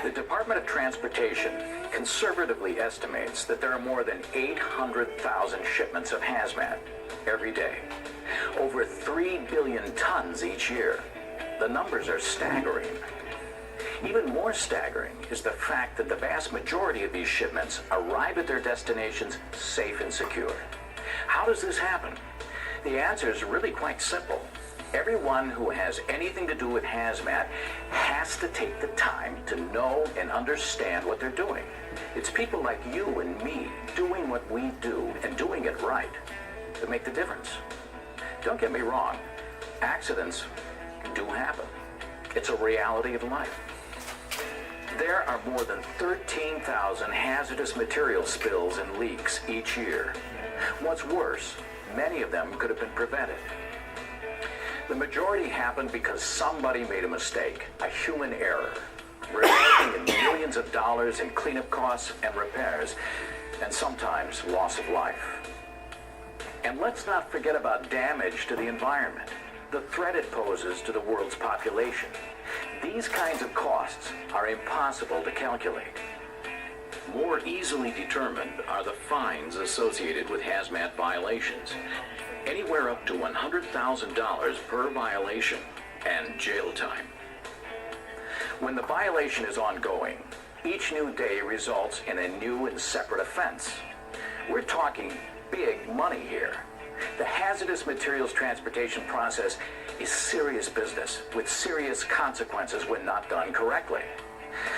The Department of Transportation conservatively estimates that there are more than 800,000 shipments of hazmat every day. Over 3 billion tons each year. The numbers are staggering. Even more staggering is the fact that the vast majority of these shipments arrive at their destinations safe and secure. How does this happen? The answer is really quite simple. Everyone who has anything to do with hazmat has to take the time to know and understand what they're doing. It's people like you and me doing what we do and doing it right that make the difference. Don't get me wrong, accidents do happen. It's a reality of life. There are more than 13,000 hazardous material spills and leaks each year. What's worse, many of them could have been prevented. The majority happened because somebody made a mistake, a human error, resulting in millions of dollars in cleanup costs and repairs, and sometimes loss of life. And let's not forget about damage to the environment, the threat it poses to the world's population. These kinds of costs are impossible to calculate. More easily determined are the fines associated with hazmat violations, anywhere up to $100,000 per violation, and jail time. When the violation is ongoing, each new day results in a new and separate offense. We're talking big money here. The hazardous materials transportation process is serious business with serious consequences when not done correctly.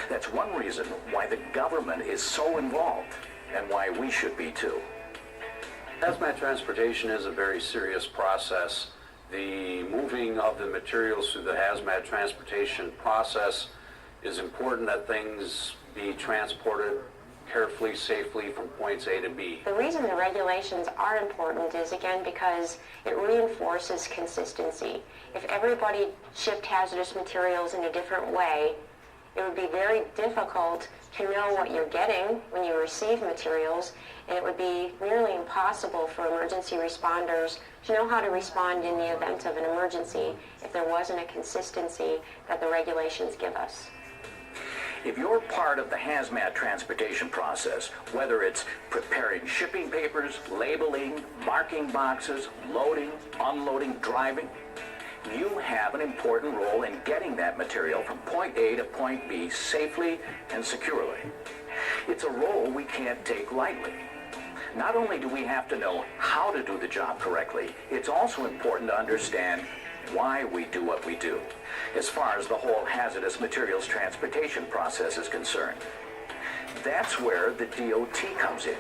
That's one reason why the government is so involved and why we should be too. Hazmat transportation is a very serious process. The moving of the materials through the hazmat transportation process is important that things be transported carefully, safely from points A to B. The reason the regulations are important is, again, because it reinforces consistency. If everybody shipped hazardous materials in a different way, it would be very difficult to know what you're getting when you receive materials, and it would be nearly impossible for emergency responders to know how to respond in the event of an emergency if there wasn't a consistency that the regulations give us. If you're part of the hazmat transportation process, whether it's preparing shipping papers, labeling, marking boxes, loading, unloading, driving, you have an important role in getting that material from point A to point B safely and securely. It's a role we can't take lightly. Not only do we have to know how to do the job correctly, it's also important to understand why we do what we do, as far as the whole hazardous materials transportation process is concerned. That's where the DOT comes in.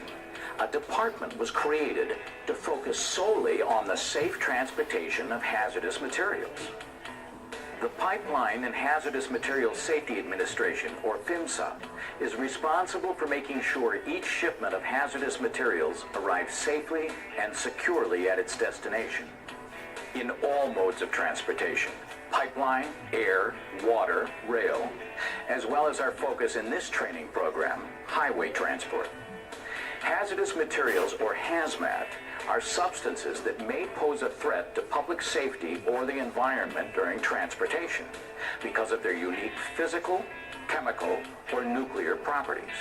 A department was created to focus solely on the safe transportation of hazardous materials. The Pipeline and Hazardous Materials Safety Administration, or PHMSA, is responsible for making sure each shipment of hazardous materials arrives safely and securely at its destination. In all modes of transportation, pipeline, air, water, rail, as well as our focus in this training program, highway transport. Hazardous materials, or hazmat, are substances that may pose a threat to public safety or the environment during transportation because of their unique physical, chemical, or nuclear properties.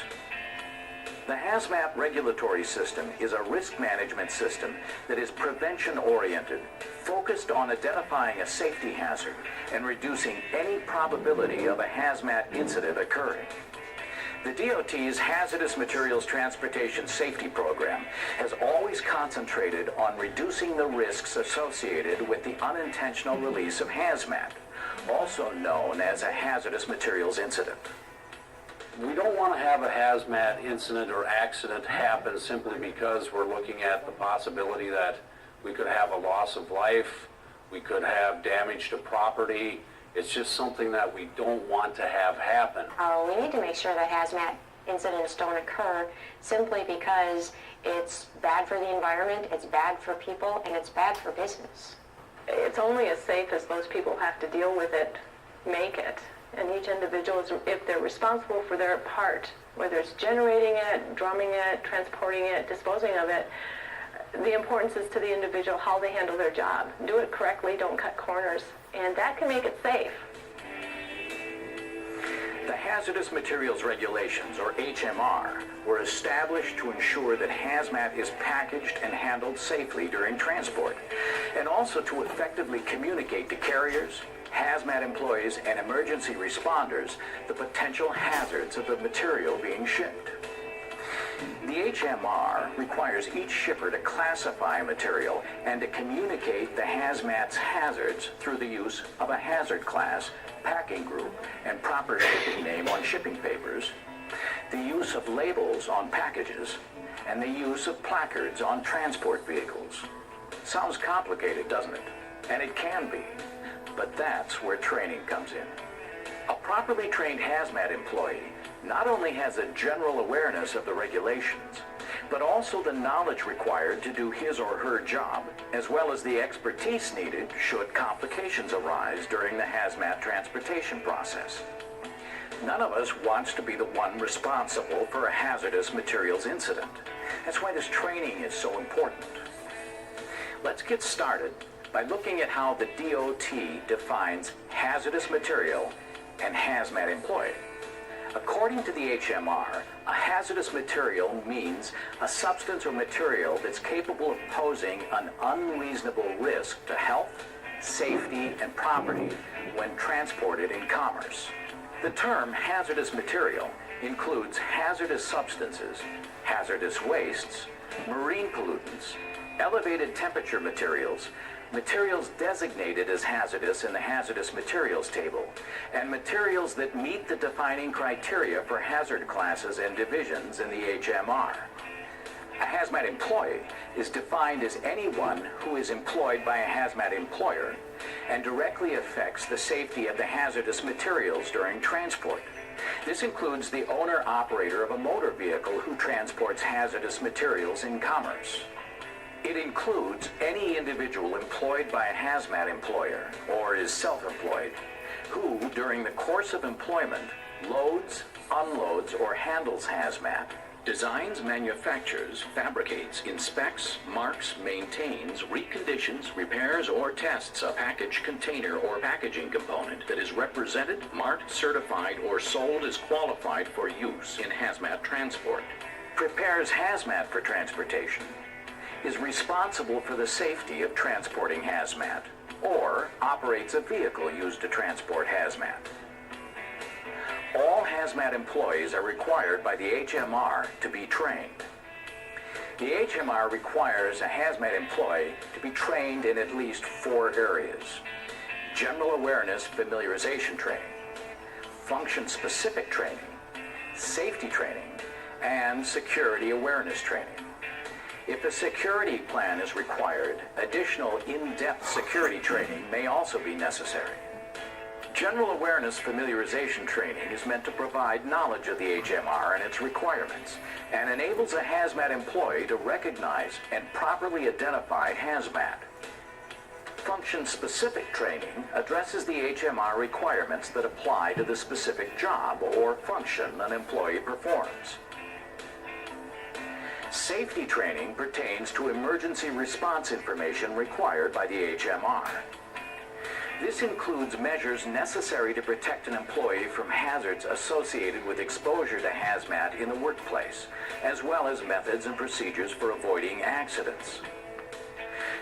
The hazmat regulatory system is a risk management system that is prevention-oriented, focused on identifying a safety hazard and reducing any probability of a hazmat incident occurring. The DOT's Hazardous Materials Transportation Safety Program has always concentrated on reducing the risks associated with the unintentional release of hazmat, also known as a hazardous materials incident. We don't want to have a hazmat incident or accident happen simply because we're looking at the possibility that we could have a loss of life, we could have damage to property. It's just something that we don't want to have happen. We need to make sure that hazmat incidents don't occur simply because it's bad for the environment, it's bad for people, and it's bad for business. It's only as safe as those people have to deal with it, make it. And each individual, if they're responsible for their part, whether it's generating it, drumming it, transporting it, disposing of it, the importance is to the individual how they handle their job. Do it correctly, don't cut corners, and that can make it safe. The Hazardous Materials Regulations, or HMR, were established to ensure that hazmat is packaged and handled safely during transport, and also to effectively communicate to carriers, hazmat employees, and emergency responders the potential hazards of the material being shipped. The HMR requires each shipper to classify material and to communicate the hazmat's hazards through the use of a hazard class, packing group, and proper shipping name on shipping papers, the use of labels on packages, and the use of placards on transport vehicles. Sounds complicated, doesn't it? And it can be, but that's where training comes in. A properly trained hazmat employee not only has a general awareness of the regulations, but also the knowledge required to do his or her job, as well as the expertise needed should complications arise during the hazmat transportation process. None of us wants to be the one responsible for a hazardous materials incident. That's why this training is so important. Let's get started by looking at how the DOT defines hazardous material and hazmat employee. According to the HMR, a hazardous material means a substance or material that's capable of posing an unreasonable risk to health, safety, and property when transported in commerce. The term hazardous material includes hazardous substances, hazardous wastes, marine pollutants, elevated temperature materials, materials designated as hazardous in the hazardous materials table, and materials that meet the defining criteria for hazard classes and divisions in the HMR. A hazmat employee is defined as anyone who is employed by a hazmat employer and directly affects the safety of the hazardous materials during transport. This includes the owner-operator of a motor vehicle who transports hazardous materials in commerce. It includes any individual employed by a hazmat employer or is self-employed who, during the course of employment, loads, unloads, or handles hazmat, designs, manufactures, fabricates, inspects, marks, maintains, reconditions, repairs, or tests a package, container, or packaging component that is represented, marked, certified, or sold as qualified for use in hazmat transport, prepares hazmat for transportation, is responsible for the safety of transporting hazmat, or operates a vehicle used to transport hazmat. All hazmat employees are required by the HMR to be trained. The HMR requires a hazmat employee to be trained in at least 4 areas: general awareness familiarization training, function-specific training, safety training, and security awareness training. If a security plan is required, additional in-depth security training may also be necessary. General awareness familiarization training is meant to provide knowledge of the HMR and its requirements, and enables a hazmat employee to recognize and properly identify hazmat. Function-specific training addresses the HMR requirements that apply to the specific job or function an employee performs. Safety training pertains to emergency response information required by the HMR. This includes measures necessary to protect an employee from hazards associated with exposure to hazmat in the workplace, as well as methods and procedures for avoiding accidents.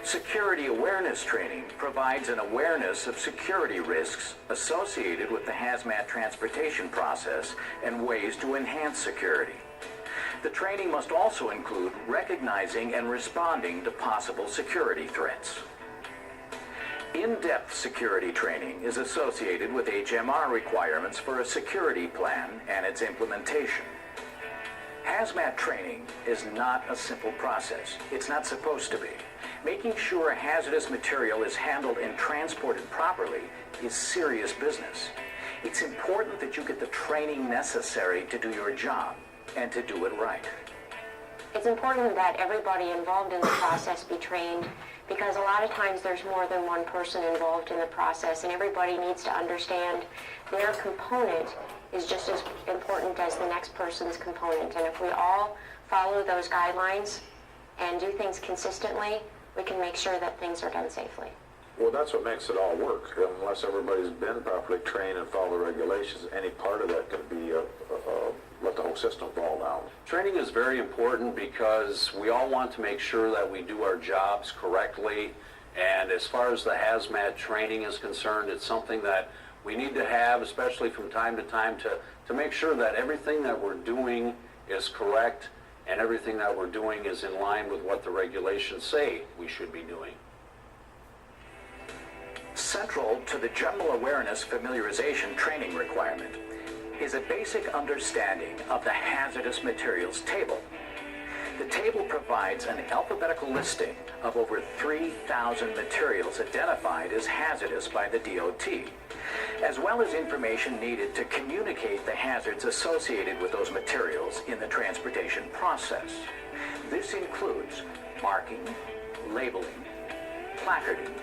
Security awareness training provides an awareness of security risks associated with the hazmat transportation process and ways to enhance security. The training must also include recognizing and responding to possible security threats. In-depth security training is associated with HMR requirements for a security plan and its implementation. Hazmat training is not a simple process. It's not supposed to be. Making sure a hazardous material is handled and transported properly is serious business. It's important that you get the training necessary to do your job and to do it right. It's important that everybody involved in the process be trained, because a lot of times there's more than one person involved in the process, and everybody needs to understand their component is just as important as the next person's component. And if we all follow those guidelines and do things consistently, we can make sure that things are done safely. Well, that's what makes it all work. Unless everybody's been properly trained and follow the regulations, any part of that could be let the whole system fall down. Training is very important because we all want to make sure that we do our jobs correctly. And as far as the hazmat training is concerned, it's something that we need to have, especially from time to time, to make sure that everything that we're doing is correct and everything that we're doing is in line with what the regulations say we should be doing. Central to the general awareness familiarization training requirement is a basic understanding of the hazardous materials table. The table provides an alphabetical listing of over 3,000 materials identified as hazardous by the DOT, as well as information needed to communicate the hazards associated with those materials in the transportation process. This includes marking, labeling, placarding,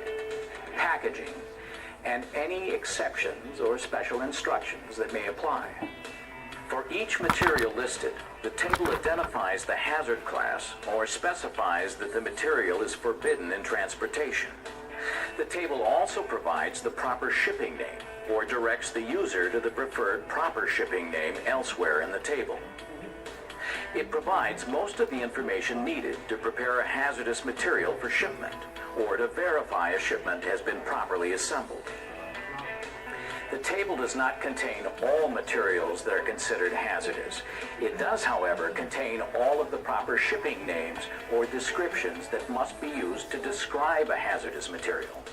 packaging, and any exceptions or special instructions that may apply. For each material listed, the table identifies the hazard class or specifies that the material is forbidden in transportation. The table also provides the proper shipping name or directs the user to the preferred proper shipping name elsewhere in the table. It provides most of the information needed to prepare a hazardous material for shipment or to verify a shipment has been properly assembled. The table does not contain all materials that are considered hazardous. It does, however, contain all of the proper shipping names or descriptions that must be used to describe a hazardous material.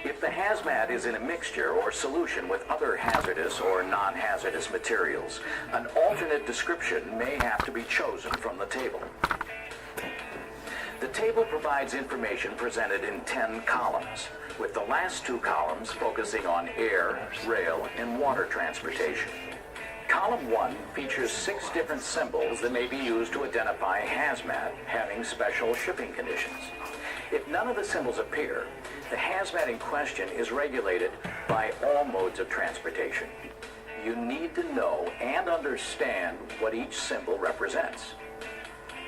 If the hazmat is in a mixture or solution with other hazardous or non-hazardous materials, an alternate description may have to be chosen from the table. The table provides information presented in 10 columns, with the last 2 columns focusing on air, rail, and water transportation. Column 1 features 6 different symbols that may be used to identify hazmat having special shipping conditions. If none of the symbols appear, the hazmat in question is regulated by all modes of transportation. You need to know and understand what each symbol represents.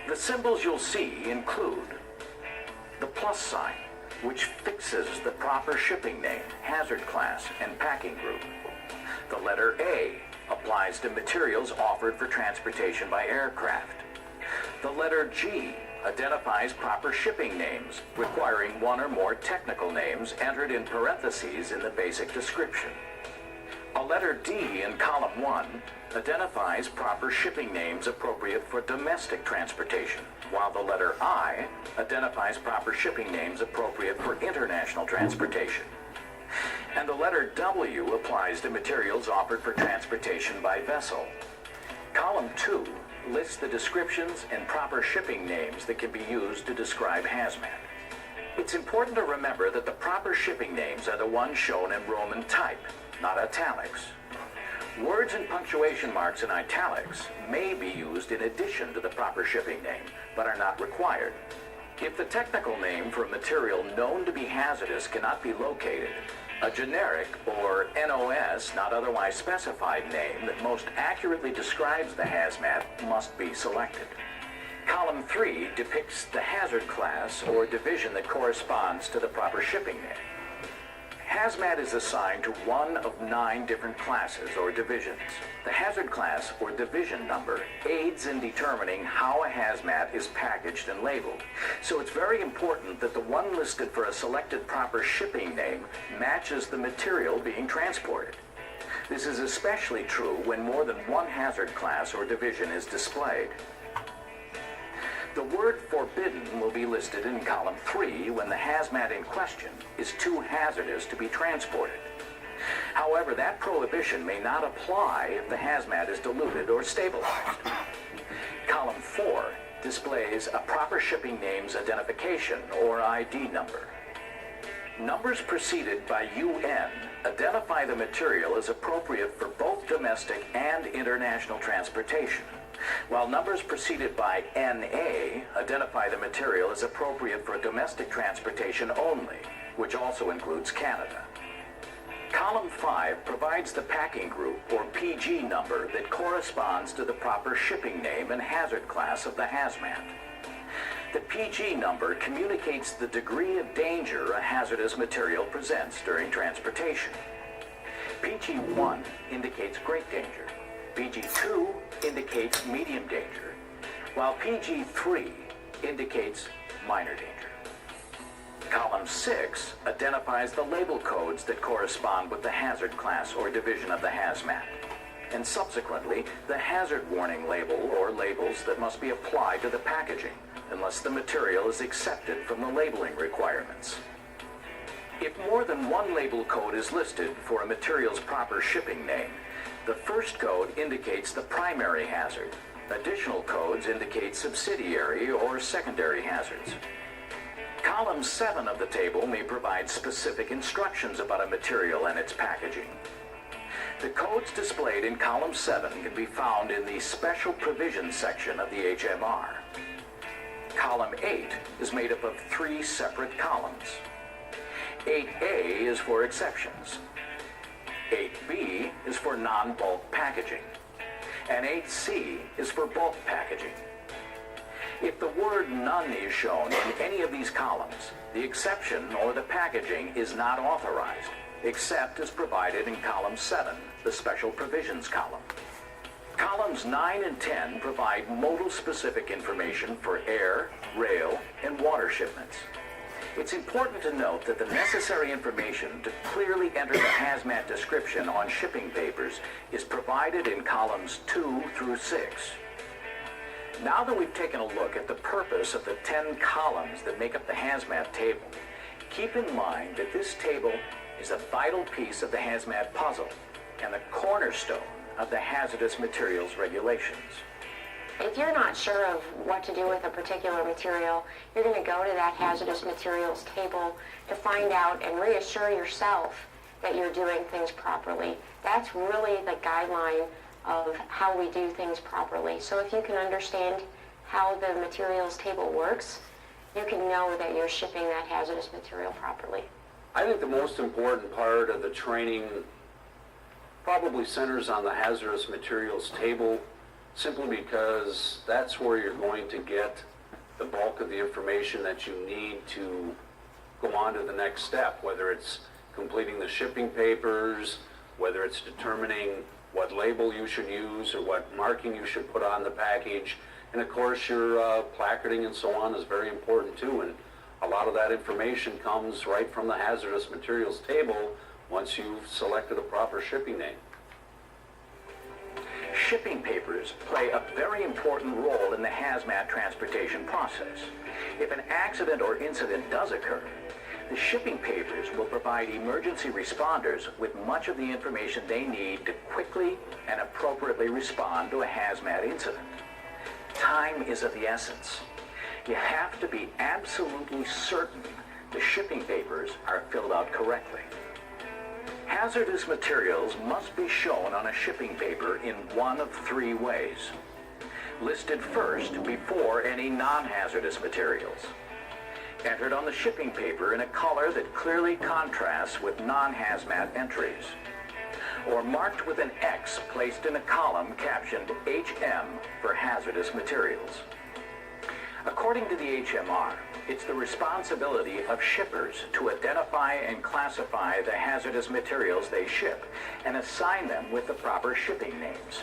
The symbols you'll see include the plus sign, which fixes the proper shipping name, hazard class, and packing group. The letter A applies to materials offered for transportation by aircraft. The letter G identifies proper shipping names, requiring one or more technical names entered in parentheses in the basic description. A letter D in column 1 identifies proper shipping names appropriate for domestic transportation, while the letter I identifies proper shipping names appropriate for international transportation. And the letter W applies to materials offered for transportation by vessel. Column 2 lists the descriptions and proper shipping names that can be used to describe hazmat. It's important to remember that the proper shipping names are the ones shown in Roman type, not italics. Words and punctuation marks in italics may be used in addition to the proper shipping name, but are not required. If the technical name for a material known to be hazardous cannot be located, a generic or NOS, not otherwise specified name that most accurately describes the hazmat must be selected. Column 3 depicts the hazard class or division that corresponds to the proper shipping name. Hazmat is assigned to one of 9 different classes or divisions. The hazard class or division number aids in determining how a hazmat is packaged and labeled. So it's very important that the one listed for a selected proper shipping name matches the material being transported. This is especially true when more than one hazard class or division is displayed. The word forbidden will be listed in column 3 when the hazmat in question is too hazardous to be transported. However, that prohibition may not apply if the hazmat is diluted or stabilized. Column 4 displays a proper shipping name's identification or ID number. Numbers preceded by UN identify the material as appropriate for both domestic and international transportation, while numbers preceded by NA identify the material as appropriate for domestic transportation only, which also includes Canada. Column 5 provides the packing group or PG number that corresponds to the proper shipping name and hazard class of the hazmat. The PG number communicates the degree of danger a hazardous material presents during transportation. PG1 indicates great danger. PG2 indicates medium danger, while PG3 indicates minor danger. Column 6 identifies the label codes that correspond with the hazard class or division of the hazmat, and subsequently the hazard warning label or labels that must be applied to the packaging unless the material is accepted from the labeling requirements. If more than one label code is listed for a material's proper shipping name, the first code indicates the primary hazard. Additional codes indicate subsidiary or secondary hazards. Column 7 of the table may provide specific instructions about a material and its packaging. The codes displayed in column 7 can be found in the Special Provisions section of the HMR. Column 8 is made up of 3 separate columns. 8A is for exceptions. 8B is for non-bulk packaging. And 8C is for bulk packaging. If the word none is shown in any of these columns, the exception or the packaging is not authorized, except as provided in column 7, the Special Provisions column. Columns 9 and 10 provide modal-specific information for air, rail, and water shipments. It's important to note that the necessary information to clearly enter the hazmat description on shipping papers is provided in columns 2 through 6. Now that we've taken a look at the purpose of the 10 columns that make up the hazmat table, keep in mind that this table is a vital piece of the hazmat puzzle and the cornerstone of the hazardous materials regulations. If you're not sure of what to do with a particular material, you're going to go to that hazardous materials table to find out and reassure yourself that you're doing things properly. That's really the guideline of how we do things properly. So if you can understand how the materials table works, you can know that you're shipping that hazardous material properly. I think the most important part of the training probably centers on the hazardous materials table, simply because that's where you're going to get the bulk of the information that you need to go on to the next step, whether it's completing the shipping papers, whether it's determining what label you should use or what marking you should put on the package. And of course your placarding and so on is very important too, and a lot of that information comes right from the hazardous materials table once you've selected a proper shipping name. Shipping papers play a very important role in the hazmat transportation process. If an accident or incident does occur, the shipping papers will provide emergency responders with much of the information they need to quickly and appropriately respond to a hazmat incident. Time is of the essence. You have to be absolutely certain the shipping papers are filled out correctly. Hazardous materials must be shown on a shipping paper in one of 3 ways. Listed first before any non-hazardous materials. Entered on the shipping paper in a color that clearly contrasts with non-hazmat entries. Or marked with an X placed in a column captioned HM for hazardous materials. According to the HMR, it's the responsibility of shippers to identify and classify the hazardous materials they ship and assign them with the proper shipping names.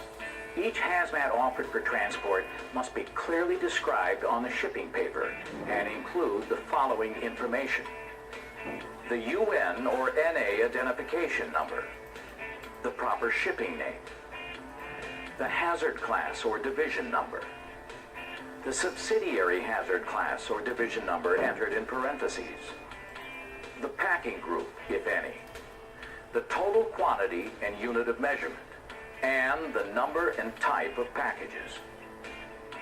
Each hazmat offered for transport must be clearly described on the shipping paper and include the following information: the UN or NA identification number, the proper shipping name, the hazard class or division number, the subsidiary hazard class or division number entered in parentheses, the packing group, if any, the total quantity and unit of measurement, and the number and type of packages.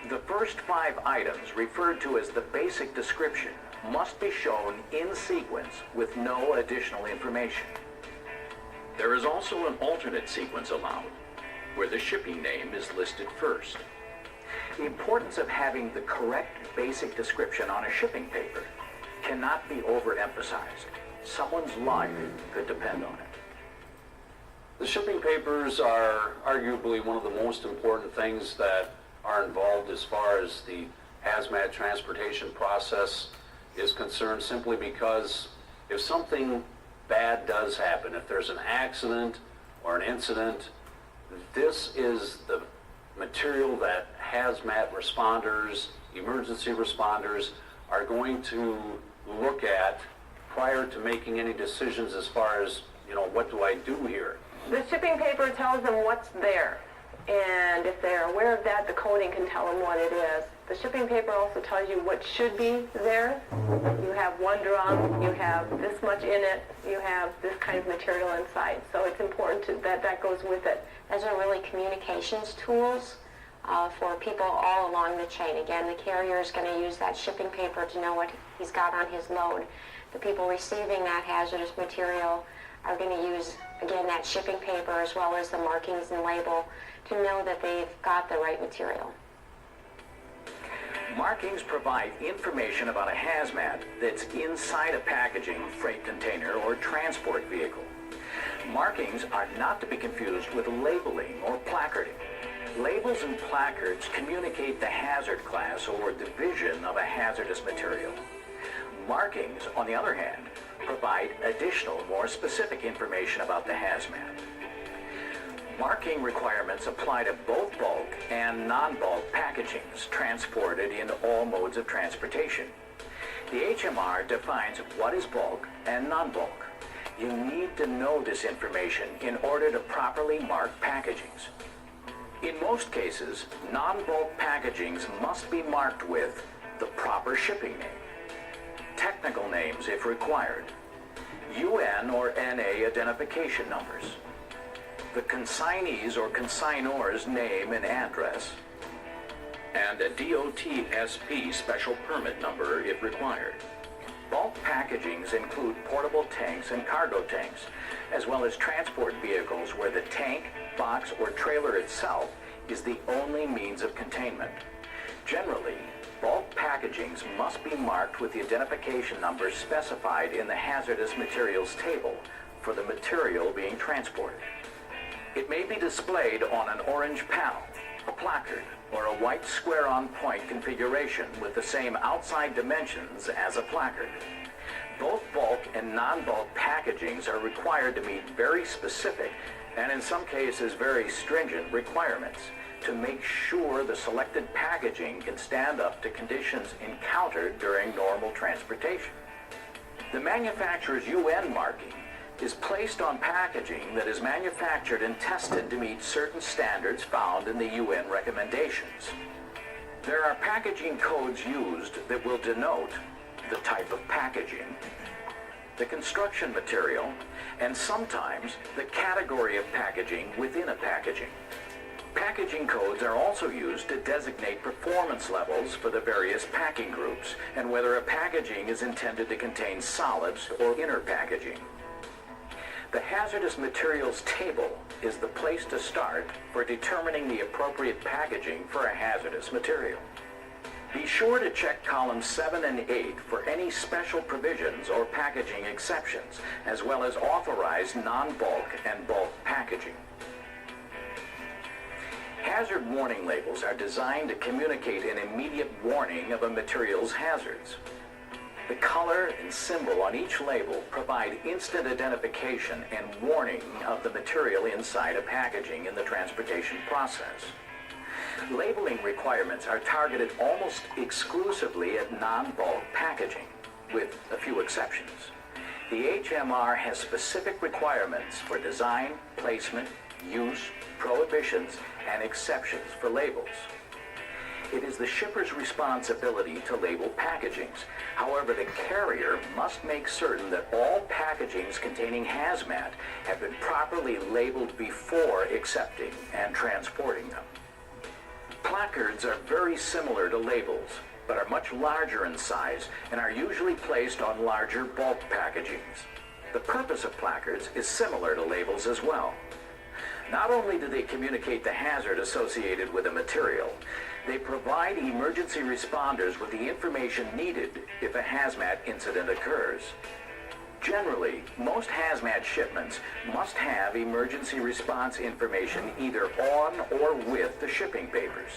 The first 5 items, referred to as the basic description, must be shown in sequence with no additional information. There is also an alternate sequence allowed, where the shipping name is listed first. The importance of having the correct basic description on a shipping paper cannot be overemphasized. Someone's life could depend on it. The shipping papers are arguably one of the most important things that are involved as far as the hazmat transportation process is concerned, simply because if something bad does happen, if there's an accident or an incident, this is the material that hazmat responders, emergency responders are going to look at prior to making any decisions as far as, what do I do here? The shipping paper tells them what's there, and if they're aware of that, the coding can tell them what it is. The shipping paper also tells you what should be there. You have one drum, you have this much in it, you have this kind of material inside. So it's important that goes with it. Those are really communications tools for people all along the chain. Again, the carrier is going to use that shipping paper to know what he's got on his load. The people receiving that hazardous material are going to use, again, that shipping paper as well as the markings and label to know that they've got the right material. Markings provide information about a hazmat that's inside a packaging, freight container, or transport vehicle. Markings are not to be confused with labeling or placarding. Labels and placards communicate the hazard class or division of a hazardous material. Markings, on the other hand, provide additional, more specific information about the hazmat. Marking requirements apply to both bulk and non-bulk packagings transported in all modes of transportation. The HMR defines what is bulk and non-bulk. You need to know this information in order to properly mark packagings. In most cases, non-bulk packagings must be marked with the proper shipping name, technical names if required, UN or NA identification numbers, the consignee's or consignor's name and address, and a DOT-SP special permit number if required. Bulk packagings include portable tanks and cargo tanks, as well as transport vehicles where the tank, box, or trailer itself is the only means of containment. Generally, bulk packagings must be marked with the identification number specified in the hazardous materials table for the material being transported. It may be displayed on an orange panel, a placard, or a white square-on-point configuration with the same outside dimensions as a placard. Both bulk and non-bulk packagings are required to meet very specific, and in some cases very stringent, requirements to make sure the selected packaging can stand up to conditions encountered during normal transportation. The manufacturer's UN marking is placed on packaging that is manufactured and tested to meet certain standards found in the UN recommendations. There are packaging codes used that will denote the type of packaging, the construction material, and sometimes the category of packaging within a packaging. Packaging codes are also used to designate performance levels for the various packing groups and whether a packaging is intended to contain solids or inner packaging. The hazardous materials table is the place to start for determining the appropriate packaging for a hazardous material. Be sure to check columns 7 and 8 for any special provisions or packaging exceptions, as well as authorized non-bulk and bulk packaging. Hazard warning labels are designed to communicate an immediate warning of a material's hazards. The color and symbol on each label provide instant identification and warning of the material inside a packaging in the transportation process. Labeling requirements are targeted almost exclusively at non-bulk packaging, with a few exceptions. The HMR has specific requirements for design, placement, use, prohibitions, and exceptions for labels. It is the shipper's responsibility to label packagings. However, the carrier must make certain that all packagings containing hazmat have been properly labeled before accepting and transporting them. Placards are very similar to labels, but are much larger in size and are usually placed on larger bulk packagings. The purpose of placards is similar to labels as well. Not only do they communicate the hazard associated with a material, they provide emergency responders with the information needed if a hazmat incident occurs. Generally, most hazmat shipments must have emergency response information either on or with the shipping papers.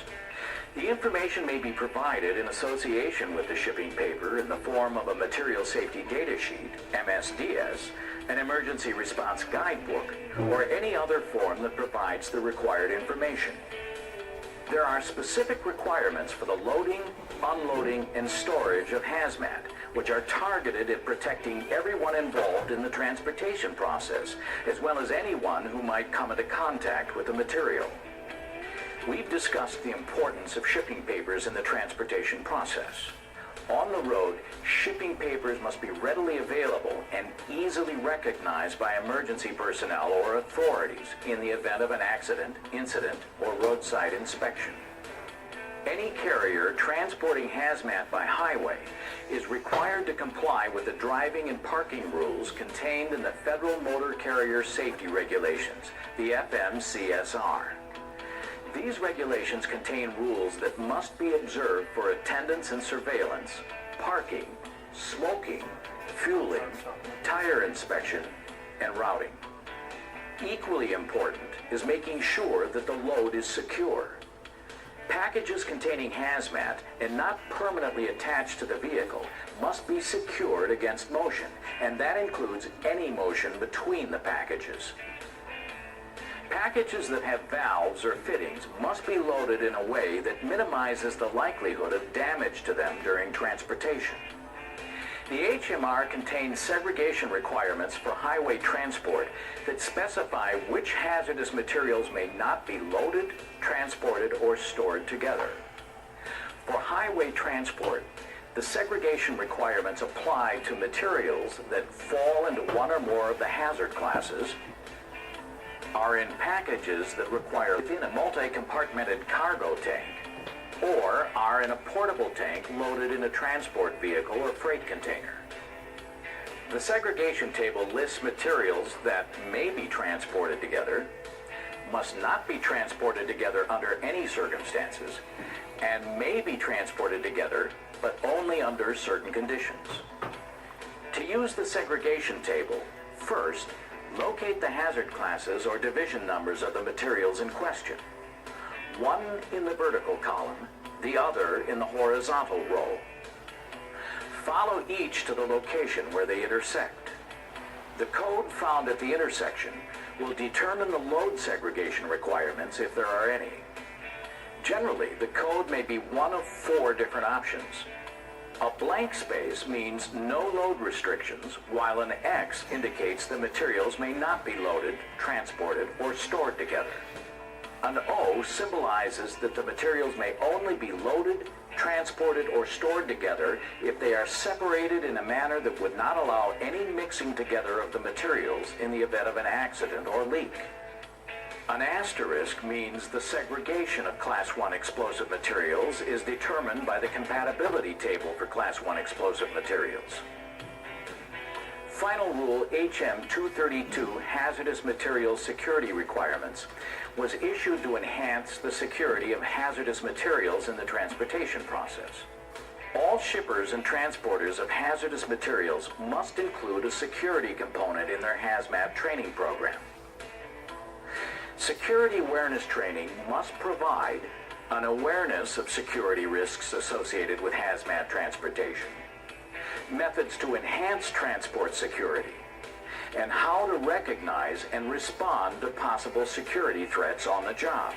The information may be provided in association with the shipping paper in the form of a Material Safety Data Sheet, MSDS, an Emergency Response Guidebook, or any other form that provides the required information. There are specific requirements for the loading, unloading, and storage of hazmat, which are targeted at protecting everyone involved in the transportation process, as well as anyone who might come into contact with the material. We've discussed the importance of shipping papers in the transportation process. On the road, shipping papers must be readily available and easily recognized by emergency personnel or authorities in the event of an accident, incident, or roadside inspection. Any carrier transporting hazmat by highway is required to comply with the driving and parking rules contained in the Federal Motor Carrier Safety Regulations, the FMCSR. These regulations contain rules that must be observed for attendance and surveillance, parking, smoking, fueling, tire inspection, and routing. Equally important is making sure that the load is secure. Packages containing hazmat and not permanently attached to the vehicle must be secured against motion, and that includes any motion between the packages. Packages that have valves or fittings must be loaded in a way that minimizes the likelihood of damage to them during transportation. The HMR contains segregation requirements for highway transport that specify which hazardous materials may not be loaded, transported, or stored together. For highway transport, the segregation requirements apply to materials that fall into one or more of the hazard classes, are in packages that require within a multi-compartmented cargo tank, or are in a portable tank loaded in a transport vehicle or freight container. The segregation table lists materials that may be transported together, must not be transported together under any circumstances, and may be transported together, but only under certain conditions. To use the segregation table, first, locate the hazard classes or division numbers of the materials in question. One in the vertical column, the other in the horizontal row. Follow each to the location where they intersect. The code found at the intersection will determine the load segregation requirements if there are any. Generally, the code may be one of 4 different options. A blank space means no load restrictions, while an X indicates the materials may not be loaded, transported, or stored together. An O symbolizes that the materials may only be loaded, transported, or stored together if they are separated in a manner that would not allow any mixing together of the materials in the event of an accident or leak. An asterisk means the segregation of Class 1 explosive materials is determined by the compatibility table for Class 1 explosive materials. Final Rule HM 232 Hazardous Materials Security Requirements was issued to enhance the security of hazardous materials in the transportation process. All shippers and transporters of hazardous materials must include a security component in their hazmat training program. Security awareness training must provide an awareness of security risks associated with hazmat transportation, methods to enhance transport security, and how to recognize and respond to possible security threats on the job.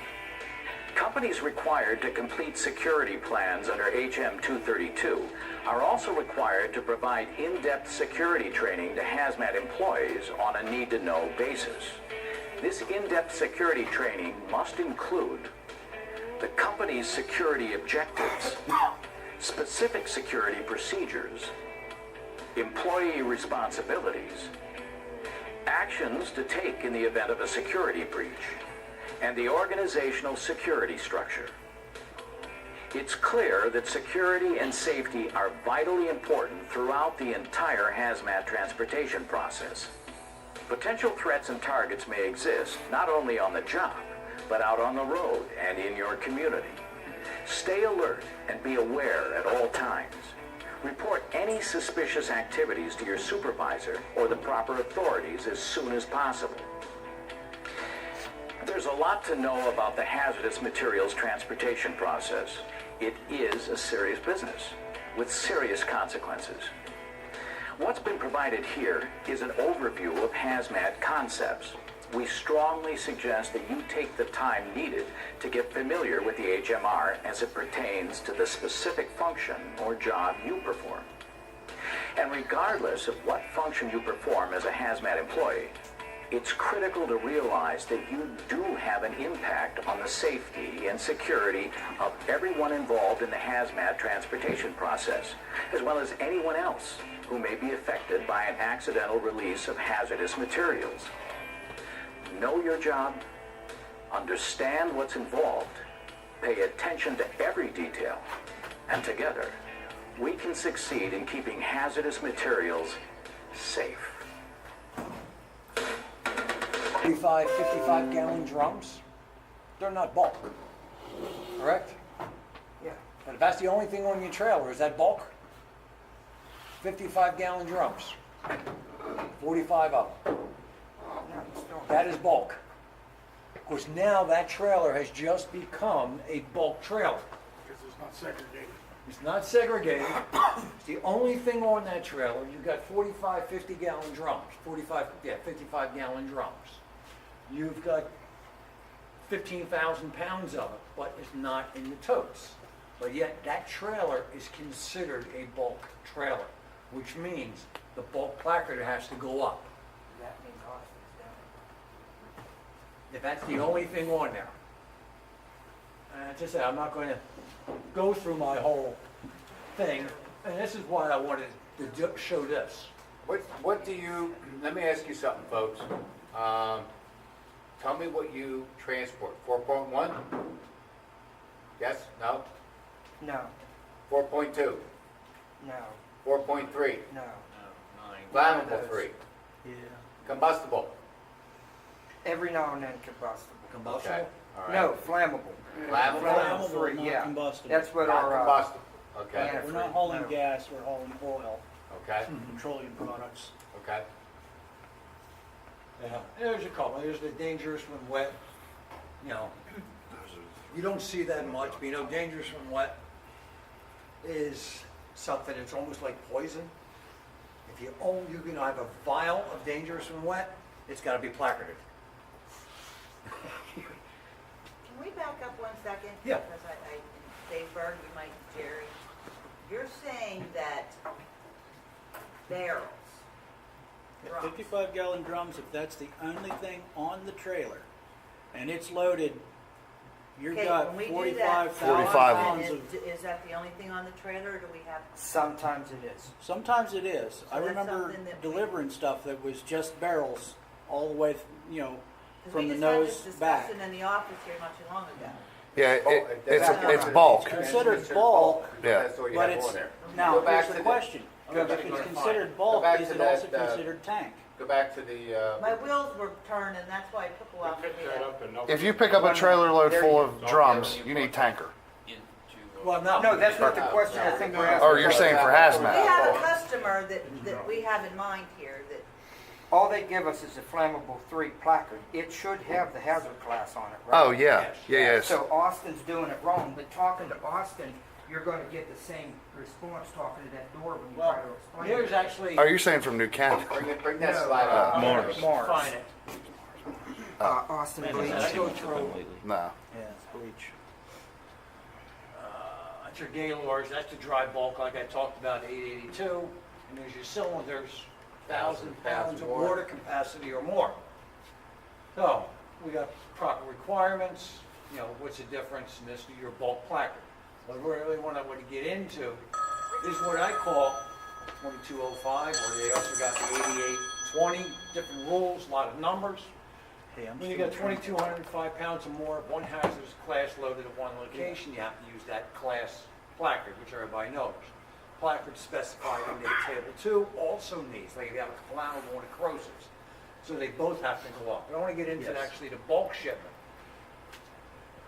Companies required to complete security plans under HM 232 are also required to provide in-depth security training to hazmat employees on a need-to-know basis. This in-depth security training must include the company's security objectives, specific security procedures, employee responsibilities, actions to take in the event of a security breach, and the organizational security structure. It's clear that security and safety are vitally important throughout the entire hazmat transportation process. Potential threats and targets may exist not only on the job, but out on the road and in your community. Stay alert and be aware at all times. Report any suspicious activities to your supervisor or the proper authorities as soon as possible. There's a lot to know about the hazardous materials transportation process. It is a serious business with serious consequences. What's been provided here is an overview of hazmat concepts. We strongly suggest that you take the time needed to get familiar with the HMR as it pertains to the specific function or job you perform. And regardless of what function you perform as a hazmat employee, it's critical to realize that you do have an impact on the safety and security of everyone involved in the hazmat transportation process, as well as anyone else who may be affected by an accidental release of hazardous materials. Know your job, understand what's involved, pay attention to every detail, and together, we can succeed in keeping hazardous materials safe. 45, 55-gallon drums, they're not bulk, correct? Yeah. But if that's the only thing on your trailer, is that bulk? 55-gallon drums, 45 of them. That is bulk. Of course, now that trailer has just become a bulk trailer. Because it's not segregated. It's not segregated. It's the only thing on that trailer. You've got 45, 50-gallon drums. 55-gallon drums. You've got 15,000 pounds of it, but it's not in the totes. But yet that trailer is considered a bulk trailer, which means the bulk placard has to go up. That means Austin's down. If that's the only thing on there. And just say, I'm not going to go through my whole thing, and this is why I wanted to show this. What do you, let me ask you something, folks. Tell me what you transport. 4.1? Yes? No? No, 4.2? no, 4.3? no. Flammable 3? Yeah. Combustible? Every now and then combustible. Combustible? Okay. All right. No, flammable. Flammable? Flammable three, not yeah. combustible. That's what Not our, combustible? Okay. Yeah. We're not hauling No. gas, we're hauling oil, Okay. petroleum products. Okay. Yeah, there's a couple. There's the dangerous when wet. You know, you don't see that much, but you know, dangerous when wet is something that's almost like poison. If you own, you can have a vial of dangerous when wet, it's got to be placarded. Can we back up 1 second? Yeah. Because Dave Berg, you might, Jerry, you're saying that barrels, drums, 55-gallon drums, if that's the only thing on the trailer, and it's loaded, you've okay, got when we do that, 45,000 how pounds often of... is that the only thing on the trailer, or do we have? sometimes it is. Sometimes it is. I that's remember something that we- delivering stuff that was just barrels all the way, you know, 'Cause from we the just had nose this back. discussion in the office here not too long ago. Yeah, That's it's bulk. Considered bulk, Yeah. That's all you but have it's, on there. now, Go back here's to the question. If it's considered bulk, back is to it that, also considered tank? Go back to the, My wheels were turning, that's why it took a while for me to. If you pick up a trailer load full of drums, you need tanker. Well, no. No, that's not the question I think we're asking. Or you're saying for We hazmat. have a customer that we have in mind here that, All they give us is a flammable 3 placard. It should have the hazard class on it, right? Oh, yeah. Yeah, yes. So Austin's doing it wrong, but talking to Austin, you're gonna get the same response talking to that door when you try Well, to explain here's it. actually. Are you saying from New Kent? bring that No, slide up. Mars. Find it. Austin Like I Bleach. said, I go through. No. Yeah, it's bleach. That's your Gaylords, that's the dry bulk like I talked about, 882. And there's your cylinders, 1,000 pounds of water capacity or more. So, we got proper requirements, you know, what's the difference in this to your bulk placard. What we really want to get into is what I call 2205, or they also got the 8820, different rules, a lot of numbers. When you got 2,205 pounds or more of one hazardous class loaded at one location, you have to use that class placard, which everybody knows. Placard specified in the table 2 also needs, like if you have a flammable and a corrosives. So they both have to go up. I want to get into actually the bulk shipment.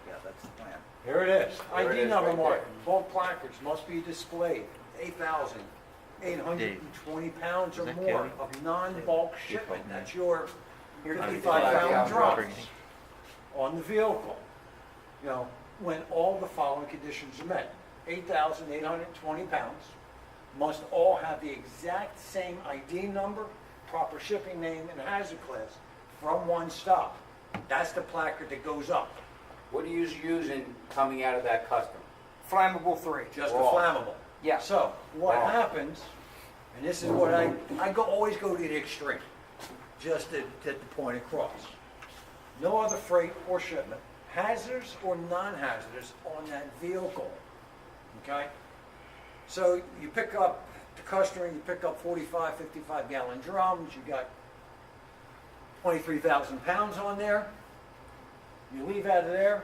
Yeah, that's the plan. Here it is. There it ID is, number right mark. there. Bulk placards must be displayed. 8,820 pounds or more of non-bulk shipment. That's your 55-gallon drums. on the vehicle, when all the following conditions are met. 8,820 pounds, must all have the exact same ID number, proper shipping name, and hazard class from one stop. That's the placard that goes up, What are you using coming out of that custom? Flammable 3. just the Raw. flammable. Yeah. So what Raw. happens, and this is what always go to the extreme, just to get the point across. No other freight or shipment, hazardous or non-hazardous, on that vehicle. Okay? So you pick up the customer, you pick up 45, 55 gallon drums, you got 23,000 pounds on there. You leave out of there,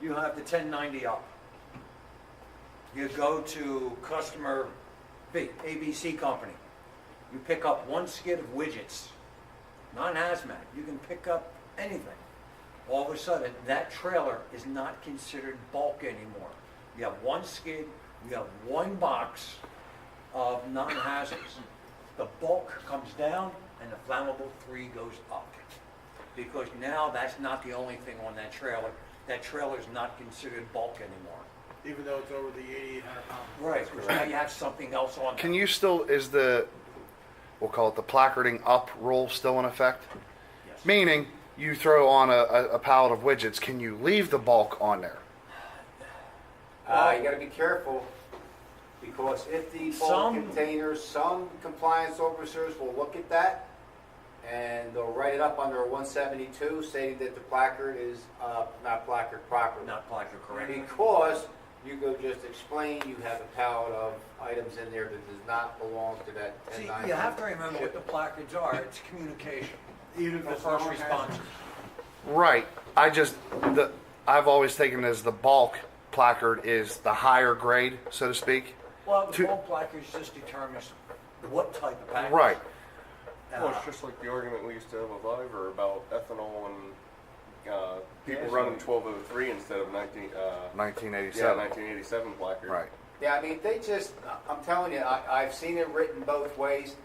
you have the 1090 up. You go to customer B, ABC company. You pick up one skid of widgets, non-hazmat. You can pick up anything. All of a sudden, that trailer is not considered bulk anymore. You have one skid, you have one box of non-hazardous. The bulk comes down and the flammable 3 goes up. Because now that's not the only thing on that trailer. That trailer is not considered bulk anymore. Even though it's over the 8,800 pounds. Right, because now you have something else on there. Can you still, we'll call it the placarding up rule still in effect? Yes. Meaning, you throw on a pallet of widgets, can you leave the bulk on there? You gotta be careful, because if the bulk Some- containers, some compliance officers will look at that, and they'll write it up under 172, stating that the placard is, not placard properly. Not placard correct. Because you go just explain you have a pallet of items in there that does not belong to that See, 1090. you have to remember what the placards are. It's communication Even for if it's first non-hazardous. responders. Right. I've always taken it as the bulk placard is the higher grade, so to speak. Well, the To- bulk placards just determines what type of package. Right. Well, it's just like the argument we used to have with Ivor about ethanol and people Yes. running 1203 instead of 1987. 1987 placard. Right. Yeah, I mean, I'm telling you, I've seen it written both ways.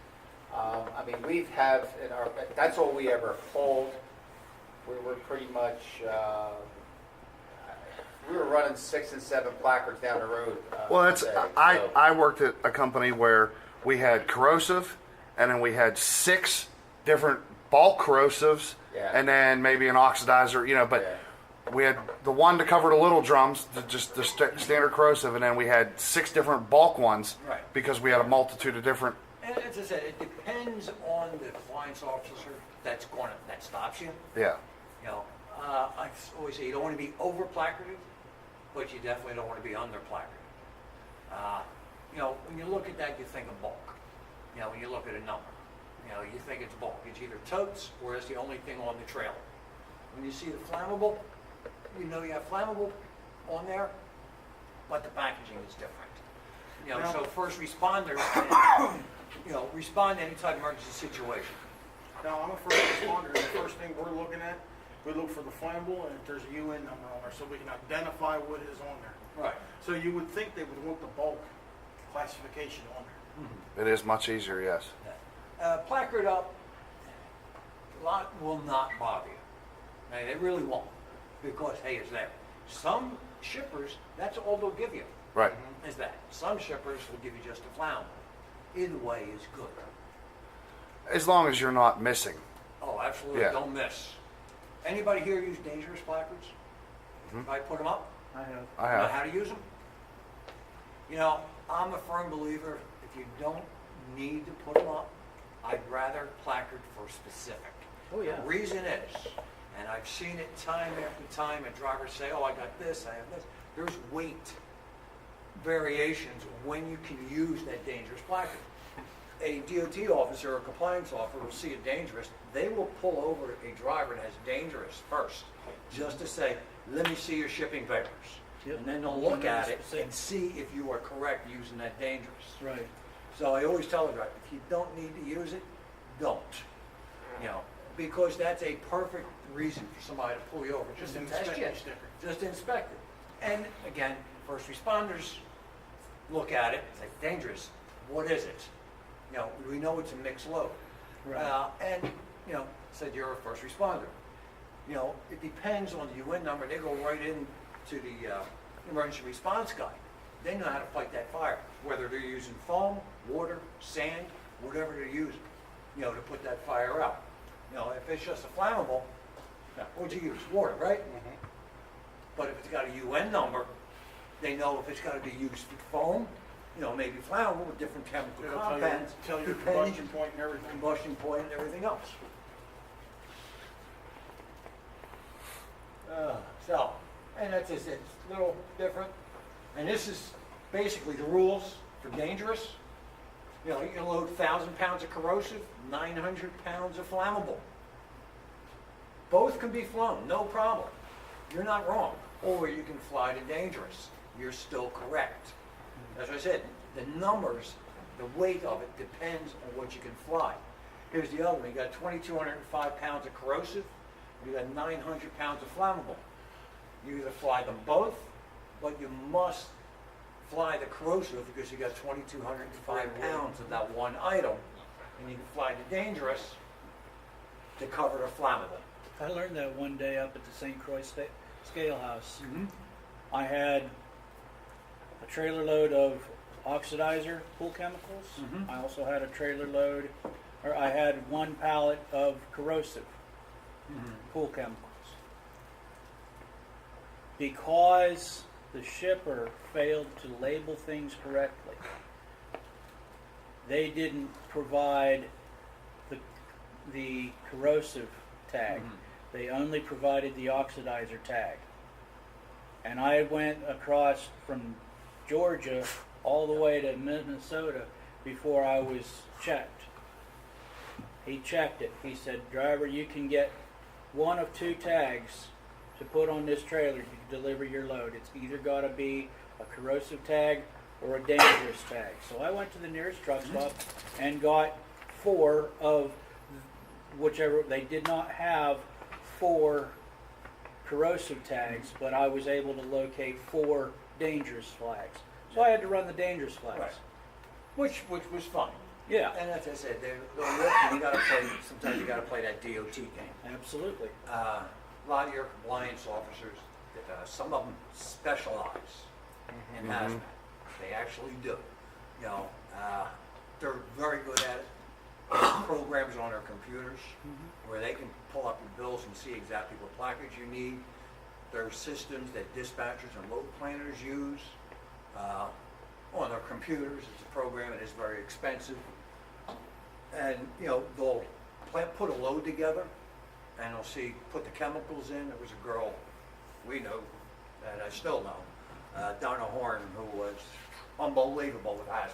I mean, that's all we ever hold. We were pretty much, we were running 6 and 7 placards down the road. Well, that's today, so- I worked at a company where we had corrosive, and then we had 6 different bulk corrosives, Yeah. and then maybe an oxidizer, but Yeah. we had the one to cover the little drums, just the standard corrosive, and then we had 6 different bulk ones Right. because we had a multitude of different. And as I said, it depends on the compliance officer that stops you. Yeah. I always say you don't want to be over placarded, but you definitely don't want to be under placarded. When you look at that, you think of bulk. When you look at a number, you think it's bulk. It's either totes or it's the only thing on the trailer. When you see the flammable, you know you have flammable on there, but the packaging is different. So first responders can, respond to any type of emergency situation. Now, I'm a first responder, and the first thing we're looking at, we look for the flammable, and if there's a UN number on there, so we can identify what is on there. Right. So you would think they would want the bulk classification on there. It is much easier, yes. Placard up, a lot will not bother you. They really won't, because, hey, it's there. Some shippers, that's all they'll give you, Right. is that. Some shippers will give you just a flammable. Either way is good. As long as you're not missing. Oh, absolutely, Yeah. don't miss. Anybody here use dangerous placards? I put them up? I have. I Know have. how to use them? I'm a firm believer, if you don't need to put them up, I'd rather placard for specific. Oh, yeah. The reason is, and I've seen it time after time, and drivers say, oh, I got this, I have this. There's weight variations when you can use that dangerous placard. A DOT officer or a compliance officer will see it dangerous, they will pull over a driver that has dangerous first, just to say, let me see your shipping papers. Yep. And then they'll look at it and see if you are correct using that dangerous. Right. So I always tell the driver, if you don't need to use it, don't. Because that's a perfect reason for somebody to pull you over, just to test inspect you. the sticker. Just to inspect it. And again, first responders look at it, say, dangerous, what is it? We know it's a mixed load. Right. And, said you're a first responder. You know, it depends on the UN number. They go right into the emergency response guide. They know how to fight that fire, whether they're using foam, water, sand, whatever they're using, you know, to put that fire out. You know, if it's just a flammable, what'd you use? Water, right? But if it's got a UN number, they know if it's got to be used with foam, you know, maybe flammable with different chemical It'll compounds. tell you your depending- combustion point and everything. Combustion point and everything else. So, and that's just, it's a little different. And this is basically the rules for dangerous. You know, you can load 1,000 pounds of corrosive, 900 pounds of flammable. Both can be flown, no problem. You're not wrong. Or you can fly to dangerous. You're still correct. As I said, the numbers, the weight of it depends on what you can fly. Here's the other one. You got 2,205 pounds of corrosive, you got 900 pounds of flammable. You either fly them both, but you must fly the corrosive because you got 2,205 pounds of that one item, and you can fly the dangerous to cover the flammable. I learned that one day up at the St. Croix Scale House. I had a trailer load of oxidizer pool chemicals. I also had a trailer load, or I had one pallet of corrosive pool chemicals. Because the shipper failed to label things correctly, they didn't provide the corrosive tag. They only provided the oxidizer tag. And I went across from Georgia all the way to Minnesota before I was checked. He checked it. He said, driver, you can get one of two tags to put on this trailer to deliver your load. It's either got to be a corrosive tag or a dangerous tag. So I went to the nearest truck stop and got 4 of whichever. They did not have 4 corrosive tags, but I was able to locate 4 dangerous flags. So I had to run the dangerous flags. Right. Which was fun. Yeah. And as I said, you gotta play, sometimes you gotta play that DOT game. Absolutely. A lot of your compliance officers, some of them specialize in hazmat. They actually do. You know, they're very good at it. Programs on their computers where they can pull up your bills and see exactly what placards you need. There are systems that dispatchers and load planners use on their computers. It's a program that is very expensive. And, you know, they'll put a load together and they'll see, put the chemicals in. There was a girl we know, and I still know, Donna Horn, who was unbelievable with hazmat.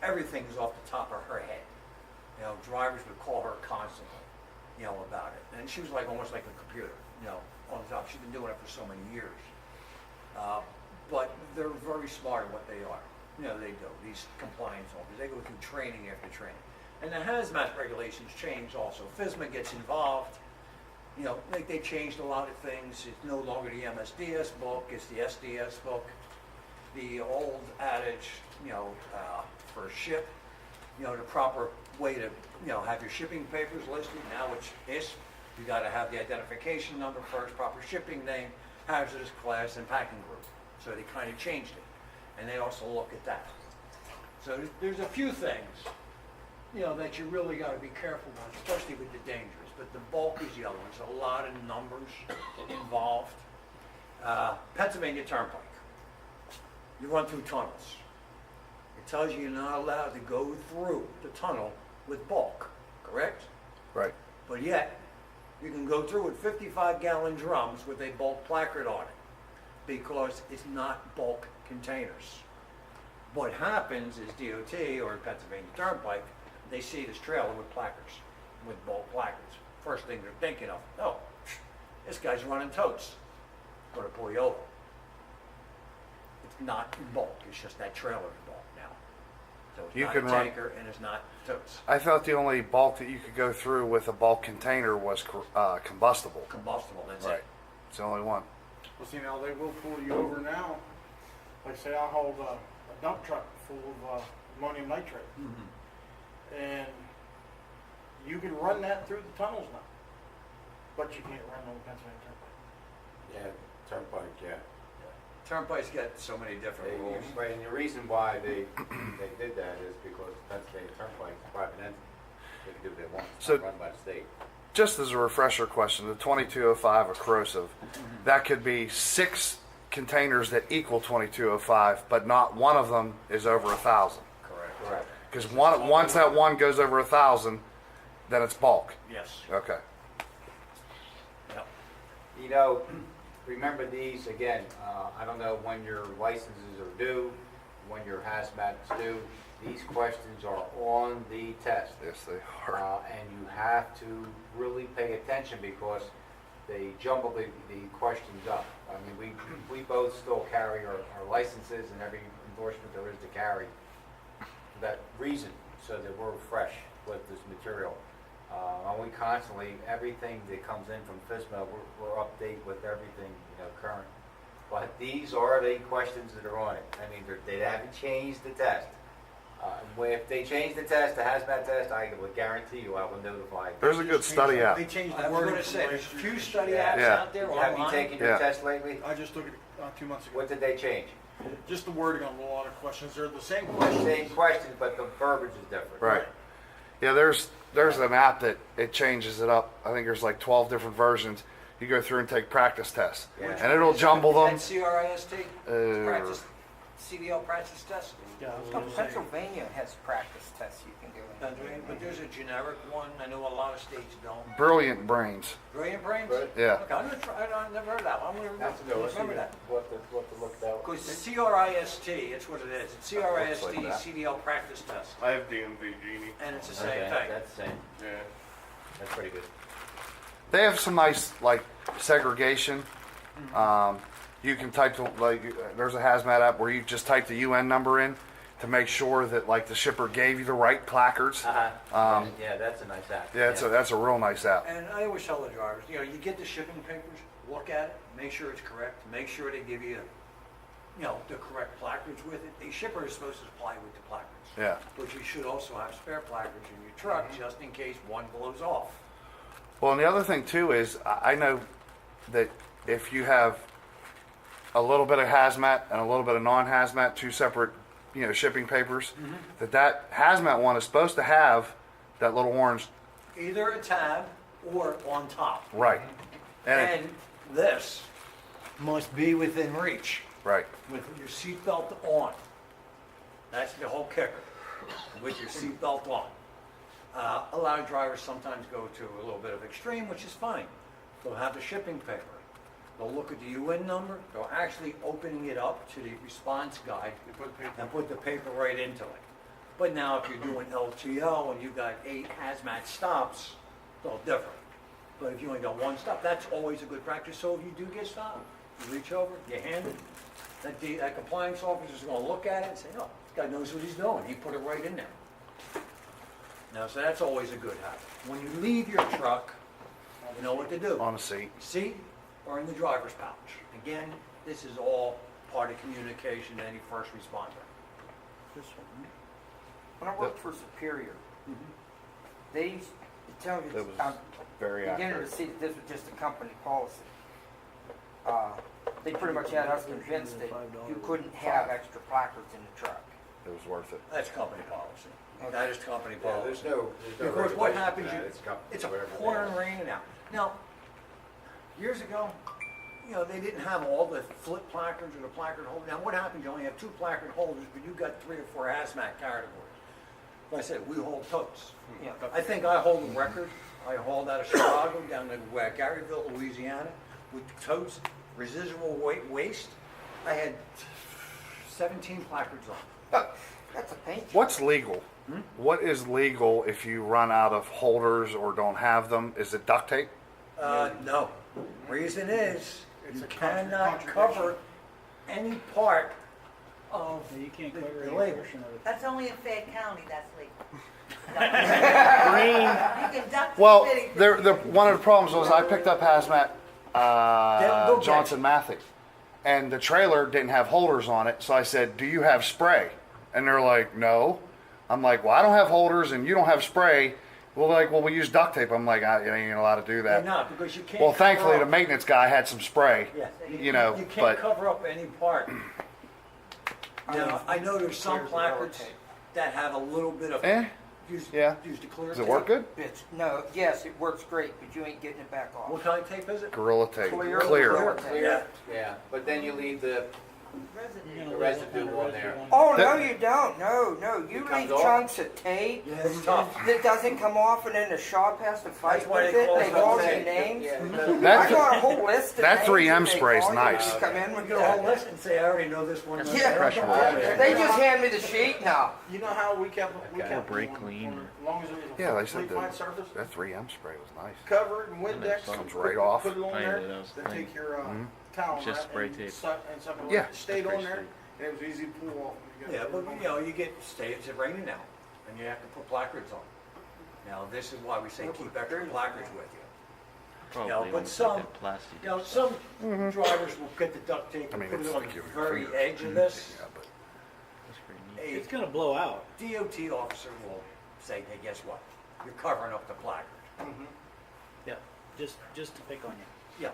Everything was off the top of her head. You know, drivers would call her constantly, you know, about it. And she was like almost like a computer, you know, on the top. She's been doing it for so many years. But they're very smart at what they are. You know, they do. These compliance officers, they go through training after training. And the hazmat regulations change also. FSMA gets involved. You know, they changed a lot of things. It's no longer the MSDS book, it's the SDS book. The old adage, you know, for a ship, you know, the proper way to, you know, have your shipping papers listed. Now it's ISP. You got to have the identification number first, proper shipping name, hazardous class, and packing group. So they kind of changed it. And they also look at that. So there's a few things, you know, that you really got to be careful about, especially with the dangerous. But the bulk is the other ones. A lot of numbers involved. Pennsylvania Turnpike. You run through tunnels. It tells you you're not allowed to go through the tunnel with bulk, correct? Right. But yet, you can go through with 55-gallon drums with a bulk placard on it because it's not bulk containers. What happens is DOT or Pennsylvania Turnpike, they see this trailer with placards, with bulk placards. First thing they're thinking of, oh, this guy's running totes. Going to pull you over. It's not in bulk, it's just that trailer in bulk now. So it's You not can a run- tanker and it's not totes. I thought the only bulk that you could go through with a bulk container was combustible. Combustible, that's Right. it. It's the only one. Well, see, now they will pull you over now. Like, say I hauled a dump truck full of ammonium nitrate. Mm-hmm. And you can run that through the tunnels now. but you can't run on Pennsylvania Turnpike. Yeah, turnpike, yeah. Turnpike's got so many different rules. Right, and the reason why they did that is because Pennsylvania Turnpike is a private entity. They can do what they want. It's So- not run by the state. Just as a refresher question, the 2205 of corrosive, that could be 6 containers that equal 2205, but not one of them is over 1,000. Correct. Because once that one goes over 1,000, then it's bulk. Yes. Okay. Yep. You know, remember these, again, I don't know when your licenses are due, when your hazmat's due. These questions are on the test. Yes, they are. And you have to really pay attention because they jumble the questions up. I mean, we both still carry our licenses and every endorsement there is to carry for that reason, so that we're fresh with this material. And we constantly, everything that comes in from FSMA, we're update with everything, current. But these are the questions that are on it. I mean, they haven't changed the test. If they change the test, the hazmat test, I would guarantee you I will notify. There's a good study app. They changed I the was wording. going to say, there's a few study Yeah. apps Yeah. out there Have you online. taken your Yeah. test lately? I just took it 2 months ago. What did they change? Just the wording on a lot of questions. They're the same questions. Same questions, but the verbiage is different. Right. Yeah, there's an app that it changes it up. I think there's like 12 different versions. You go through and take practice tests, Yeah. and it'll jumble them. And CRIST, Uh, practice, CDL practice test. Yeah, I was Oh, gonna say, Pennsylvania has practice tests you can do. But there's a generic one. I know a lot of states don't. Brilliant brains. Brilliant Brains? Yeah. Okay, I'm gonna try, I've never heard that one. I'm gonna That's a good one. remember that. What to look at. Because CRIST, it's what it is. It's CRIST, Looks like that. CDL practice test. I have DMV Genie. And it's the same Okay, thing. that's the same. Yeah. That's pretty good. They have some nice segregation. You can type there's a hazmat app where you just type the UN number in to make sure that the shipper gave you the right placards. Yeah, that's a nice app. Yeah, that's a real nice app. And I always tell the drivers, you get the shipping papers, look at it, make sure it's correct, make sure they give you, the correct placards with it. The shipper is supposed to supply with the placards. Yeah. But you should also have spare placards in your truck just in case one blows off. Well, and the other thing too is I know that if you have a little bit of hazmat and a little bit of non-hazmat, 2 separate, shipping papers, that hazmat one is supposed to have that little orange. Either a tab or on top. Right. And this must be within reach Right. with your seatbelt on. That's the whole kicker, with your seatbelt on. A lot of drivers sometimes go to a little bit of extreme, which is fine. They'll have the shipping paper. They'll look at the UN number. They're actually opening it up to the response guide and put the paper right into it. But now if you're doing LTO and you've got 8 hazmat stops, it's all different. But if you only got 1 stop, that's always a good practice. So if you do get stopped, you reach over, you hand it. That compliance officer is going to look at it and say, oh, this guy knows what he's doing. He put it right in there. Now, so that's always a good habit. When you leave your truck, you know what to do. On a seat. Seat or in the driver's pouch. Again, this is all part of communication to any first responder. this one, When I worked for Superior, they used to tell you, That was very beginning accurate. to see that this was just a company policy. They pretty much had us convinced that you couldn't have extra placards in the truck. It was worth it. That's company policy. That is company Yeah, policy. there's no Because what regulation happens, for that. it's a whatever they pouring are. rain now. Now, years ago, they didn't have all the flip placards or the placard holders. Now, what happens, you only have 2 placard holders, but you got 3 or 4 hazmat categories. Like I said, we hold totes. Yeah. I think I hold the record. I hauled out of Chicago down to Garyville, Louisiana, with totes, residual waste. I had 17 placards on. That's a pain. What's legal? What is legal if you run out of holders or don't have them? Is it duct tape? No. Reason is, It's you a cannot contradiction. cover any part of you can't the cover any label. portion of it. That's only in Fayette County, that's legal. Green. You can duct Well, tape anything. one of the problems was I picked up hazmat They'll get Johnson Mathic, and the trailer didn't have holders on it. So I said, "Do you have spray?" And they're like, "No." I'm like, "Well, I don't have holders, and you don't have spray." Well, like, well, we use duct tape. I'm like, you ain't allowed to do You're that. not, because you can't. Well, cover thankfully, the up. maintenance guy had some spray. Yeah, You know, you can't but cover up any part. Now, I know there's some Clears the placards tape. that have a little bit of, eh, use yeah. the clear Does it tape. work good? It's, no, yes, it works great, but you ain't getting it back off. What kind of tape is it? Gorilla tape. Clear. Clear. Yeah. Yeah, but then you leave the You're gonna residue leave what kind of on there. residue on Oh, That- no, you don't. No. You It leave comes off? chunks of tape Yeah, it's tough. that doesn't come off, and then the shop has to fight That's why with they it. call They it call duct you tape. names. I That's got a whole list of that names 3M that they spray's call you nice. when you come in You with get a whole that. list and say, I already know this one. Yeah. Pressure They just hand me the sheet now. You know how we kept Okay. break clean, as long as it was a Yeah, they said complete flat surface, that 3M spray was nice. cover it in Windex, Comes right off. put it on I there, know, that was the then thing. take your towel Just wrap spray and tape. and something Yeah. like it stayed Spray on there, tape. and it was easy to pull off when you Yeah, got but you know, you get, say it's raining now, and you have to put placards on. Now, this is why we say keep extra placards with you. Probably but almost some- like that plastic. You know, some drivers will get the duct tape I and mean, put it's it on like your the very finger. edge of this. Yeah, but That's pretty neat. It's gonna blow out. DOT officer will say, hey, guess what? You're covering up the placard. Yeah, just to pick on you. Yeah.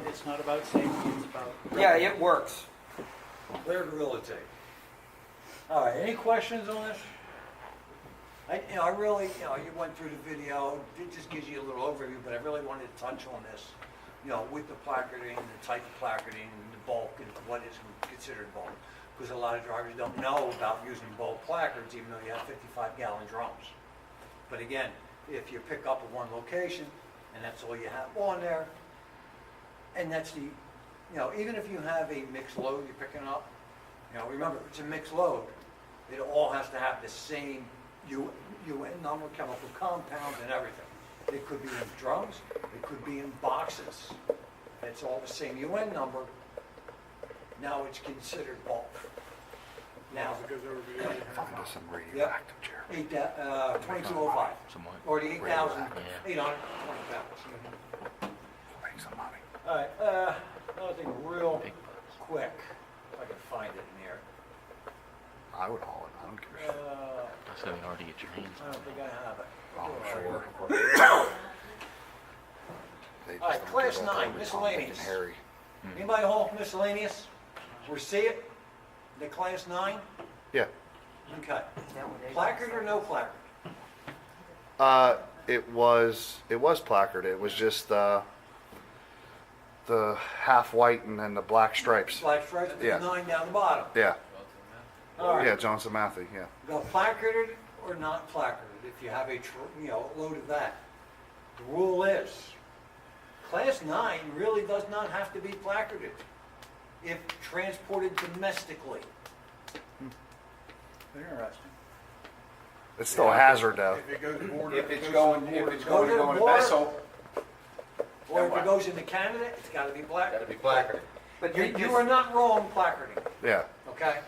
It's not about safety, it's about. Yeah, it works. Clear Gorilla Tape. All right, any questions on this? I really, you went through the video, it just gives you a little overview, but I really wanted to touch on this, with the placarding, the type of placarding, and the bulk, and what is considered bulk. Because a lot of drivers don't know about using bulk placards, even though you have 55-gallon drums. But again, if you pick up at one location, and that's all you have on there, and that's the, even if you have a mixed load you're picking up, remember, it's a mixed load. It all has to have the same UN number, chemical compounds, and everything. It could be in drums, it could be in boxes. It's all the same UN number. Now it's considered bulk. Now, As it goes over the other. Find us some radioactive, Jeremy. 2205, Somewhat. or the 8,820 pounds. Make some money. All right, another thing real quick, if I can find it in here. I would haul it. I don't care. That's gonna be hard to get your hands I on. don't think I have it. Oh, I'm sure. They just All right, don't class give up 9, over Tom, Dick, miscellaneous. and Harry. Anybody haul miscellaneous? Or see it? The class 9? Yeah. Okay. Is that what they- Placard or no placard? It was placard. It was just the half white and then the black stripes. Black stripes with Yeah. the 9 down the bottom. Yeah. All right. Yeah, Johnson Matthew. Yeah. Go placarded or not placarded if you have a load of that. The rule is, class 9 really does not have to be placarded if transported domestically. Interesting. It's still a hazard though. If it goes border. If it's goes going, to the if border, it's Go going to to the go in a border. vessel, Or if what? it goes into Canada, it's gotta be gotta placarded. be placarded. But You they you just- are not wrong placarding, Yeah. okay?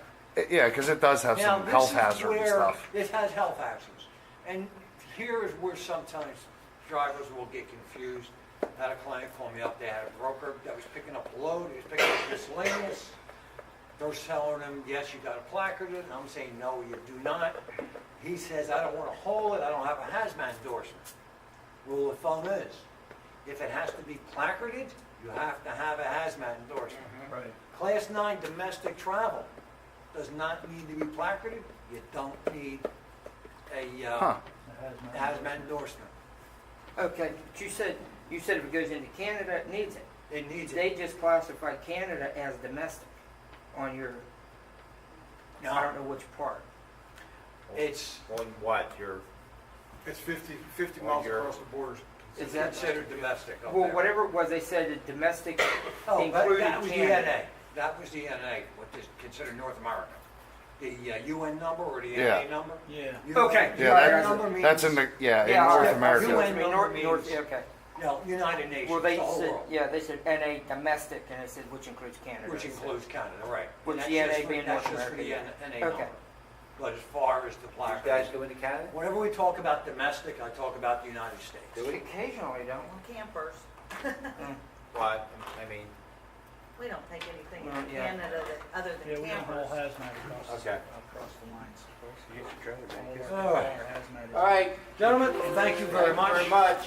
Yeah, because it does have Now, some this health is hazard and where stuff. it has health hazards. And here is where sometimes drivers will get confused. I had a client call me up, they had a broker that was picking up a load, he was picking up miscellaneous. They're telling him, yes, you got to placard it, and I'm saying, no, you do not. He says, I don't want to haul it, I don't have a hazmat endorsement. Rule of thumb is, if it has to be placarded, you have to have a hazmat endorsement. Right. Class 9 domestic travel does not need to be placarded. You don't need a Huh. hazmat endorsement. Okay, but you said if it goes into Canada, it needs it. It needs They it. just classify Canada as domestic on your, I No, don't know which part. it's On what, your, It's 50 miles Your- across the borders. Is that, considered domestic up well, there. whatever it was, they said that domestic Oh, included that was Canada. DNA. That was DNA, what is considered North America. The UN number or the Yeah. NA number? Yeah. Okay. Yeah, UN that- number means, That's in the in Yeah, North okay. America. UN I mean, number North, means- okay. no, United Nations, Well, the they whole said, world, yeah, they said NA domestic, and it said which includes Canada. which They said. includes Canada, right. Which And that's the NA just for- being that's North just for the America, NA yeah. number. Okay. But as far as the you placard, guys go into Canada? whenever we talk about domestic, I talk about the United States. Do we? Occasionally, don't we? Campers, What, I mean, we don't take anything Well, in yeah. Canada other Yeah, than we don't haul campers. hazmat across, Okay. across the lines. you should try to make it. All All right. hazmat is- All right, Gentlemen, thank you very much. Very much.